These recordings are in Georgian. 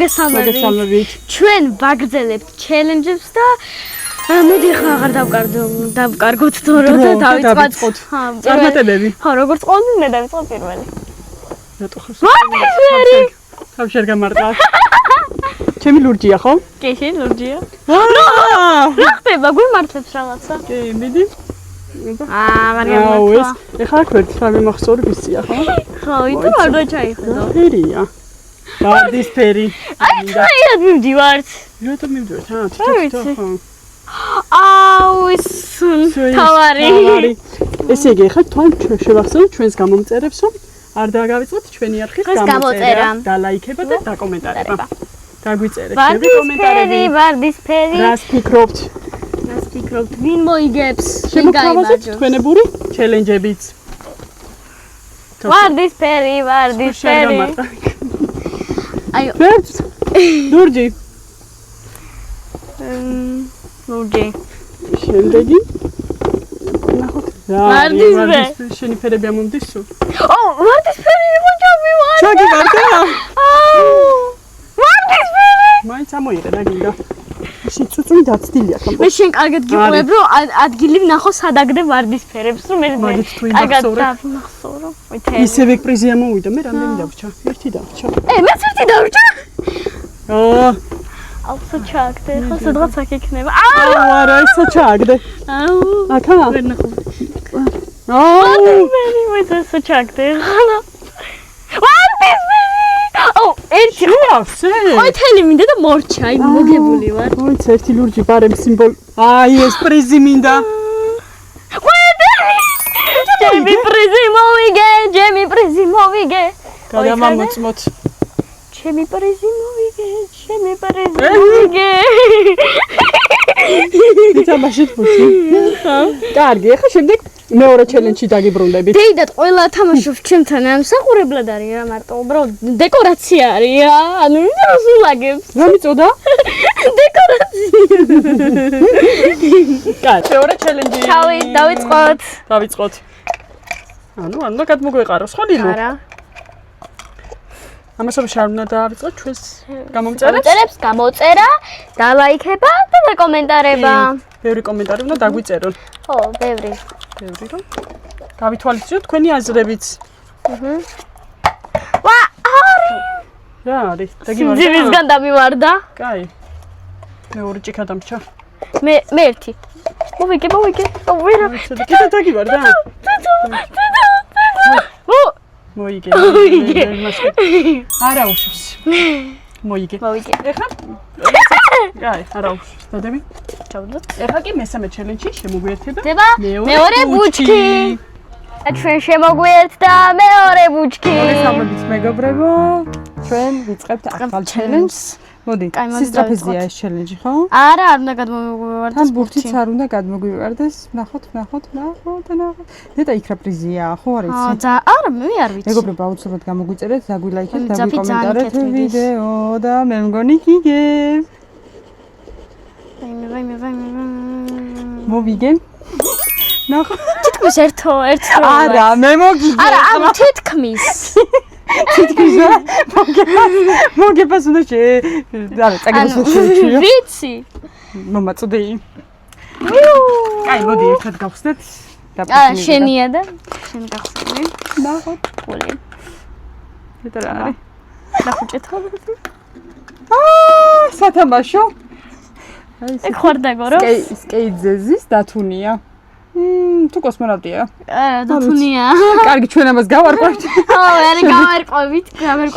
მოგესალმებით. ჩვენ ვაგრძელებთ ჩელენჯებს და მოდი ხა აღარ დავკარგოთ თორე დავიწყოთ. წარმატებები. ხო, როგორც ყოველდღე მე დავიწყო პირველი. რატო ხარ? თავში არ გამარტყა. ჩემი ლურჯია ხო? კი, შენ ლურჯია. რა ხდება, გვიმართებს რაღაცა. კი, მიდი. მაგრამ ეხლა ქვერთ სამი მახსოვრი ვიცია ხო? ხო, იტო არ დაჩაიხედო. ფერია. ვარდის ფერი. აი, წაიერად მივდივართ. რატომ მივდივართ? თვითონ ხო? აუ, ის თავარი. ესე იგი, ხა თან შევახსენოთ ჩვენს გამომწერებს, რომ არ დაგავიწყოთ ჩვენი არხის გამოწერა და ლაიქება და დაკომენტარება. დაგვიწერეთ შევი კომენტარები. ვარდის ფერი. რას ფიქრობთ? ვინ მოიგებს? შემოგთავაზეთ თქვენებური ჩელენჯებიც. ვარდის ფერი. აი, ლურჯი. ლურჯი. შემდეგი. ნახოთ. ვარდის შენი ფერები ამომდის სულ. ვარდის ფერი იყო ჩავივარ. ჩაგივარდა? ვარდის ფერი. მაინც ამოიღე და გინდა. შიწუწუნი დაცდილია ხო? მე შენ კარგად გიყვებ, რომ ადგილი ვნახო სადაგდე ვარდის ფერებს, რომ მე კარგად დავმახსოვრო. ისევე პრიზი ამოვიდა, მე რამდენი დავრჩა? ერთი დავრჩა. მეც ერთი დავრჩა? აუცო ჩაგდე, ხო სადღაც აქ იქნება. არა, ისო ჩაგდე. აკა? ვერ ნახო. მე ჩაგდე. ვარდის ფერი. ერთი ავსე. თელი მინდა და მორჩა, აი მოგებული ვარ. ერთი ლურჯი ბარემ სიმბოლ. აი ეს პრიზი მინდა. ჩემი პრიზი მოვიგე. გადამამოწმოთ. ჩემი პრიზი მოვიგე. ითამაშეთ ფუჩი. კარგი, ახლა შემდეგ მეორე ჩელენჯი დაგიბრუნდებით. დეიდად ყველა თამაშობს ჩემთან, ამსახურებლად არის რა მარტო, უბრალოდ დეკორაცია არის რა. ანუ სულაგებს. რა მიწოდა? დეკორაცია. კარგი, მეორე ჩელენჯი. დავიწყოთ. ანუ უნდა გადმოგვეყაროს ხო ლილო? არა. ამასობაში არ უნდა დაავიწყოთ ჩვენს გამომწერებს. გამოწერა, დალაიქება და დაკომენტარება. ბევრი კომენტარი უნდა დაგვიწერონ. ხო, ბევრი რომ გავითვალისწინოთ თქვენი აზრებიც. რა არის? დაგივარდა. ძიმისგან დამივარდა. კაი. მე ორი ჭიქა დამრჩა. მე ერთი. მოვიგე. კიდე დაგივარდა. მოიგე. არა უშავს. მოიგე. ეხლა? კაი, არა უშავს. დადები? ჩავდოთ. ეხლა კი მესამე ჩელენჯი შემოგვიერთება. მეორე ბუჩქი. ჩვენ შემოგვიერთდა მეორე ბუჩქი. მოგესალმებით მეგობრებო. ჩვენ ვიწყებთ ახალ ჩელენჯს. მოდი, სისტრაფეზია ეს ჩელენჯი, ხო? არა, არ უნდა გადმოგვივარდეს. თან ბურთიც არ უნდა გადმოგვივარდეს. ნახოთ. ნეტა იქ რა პრიზია, ხო არ იცი? არა, მე არ ვიცი. მეგობრებო, აუცილებლად გამოგვიწერეთ, დაგვილაიქეთ, დაგვიკომენტარეთ ვიდეო და მე მგონი გიგებ. მოვიგე. ნახო. თითქმის ერთო. არა, მე მოგიგე. არა, თითქმის. მოგებას უნდა არა, წაგებას შეუჩიო. ვიცი. მომაწოდეი. აი, მოდი ერთად გავხსნათ. შენია და შენ გახსნი. ნახოთ. ყოლი. მეტად არის. ნახუჭეთ ხო? სათამაშო. ეგ ხარ დაგორო? სკეიტზეზის დათუნია. თუ კოსმონავტია. დათუნია. კარგი, ჩვენ ამას გავარკვევთ. არა, გავარკვევით.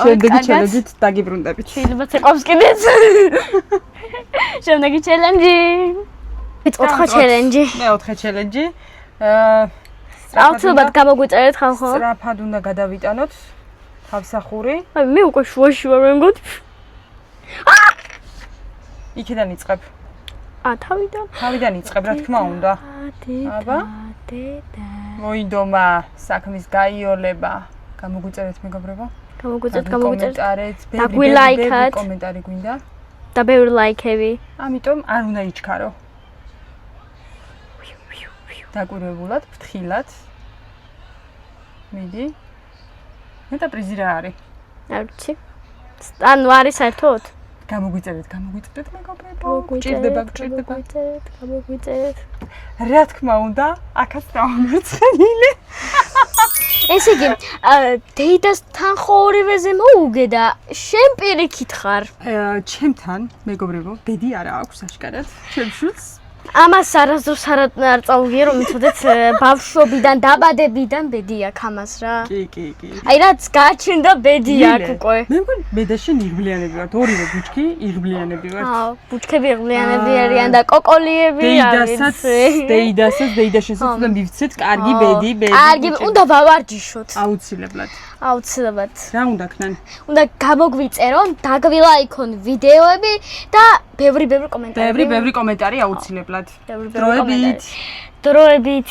შემდეგი ჩელენჯით დაგიბრუნდებით. შეიძლება წეყავს კიდეც. შემდეგი ჩელენჯი. მეოთხე ჩელენჯი. მეოთხე ჩელენჯი. აუცილებლად გამოგვიწერეთ ხალხო. სწრაფად უნდა გადავიტანოთ თავსახური. აი მე უკვე შუაში ვარ მე მგონი. იქიდან იწყებ. თავიდან იწყებ, რა თქმა უნდა. აბა. მოინდომა საქმის გაიოლება. გამოგვიწერეთ მეგობრებო. გამოგვიწერეთ. დაგვილაიქათ. კომენტარი გვინდა. და ბევრი ლაიქები. ამიტომ არ უნდა იჩქარო. დაკვირვებულად, ფრთხილად. მიდი. მეტა პრიზი რა არის? არ ვიცი. ანუ არის საერთოდ? გამოგვიწერეთ მეგობრებო. გჭირდება. გამოგვიწერეთ. რა თქმა უნდა, აქაც დავამარცხენილი. ესე იგი, დეიდასთან ხო ორივეზე მოუგე და შენ პირიქით ხარ. ჩემთან, მეგობრებო, ბედი არა აქვს აშკარად, ჩემ შულს. ამას არასდროს არ წავუგე რომ მithოდეთ ბავშვობიდან, დაბადებიდან ბედი აქვს ამას რა. კი. აი რაც გაჩნდა ბედი აქვს უკვე. მე მგონი მე და შენ იღბლიანები ვართ, ორივე ბუჩქი იღბლიანები ვართ. ბუჩქები იღბლიანები არიან და კოკოლიები არის. დეიდასაც უნდა მივცეთ, კარგი ბედი. კარგი, უნდა ვავარჯიშოთ. აუცილებლად. რა უნდა ქნან? უნდა გამოგვიწერონ, დაგვილაიქონ ვიდეოები და ბევრი კომენტარი. ბევრი კომენტარი აუცილებლად. დროებით.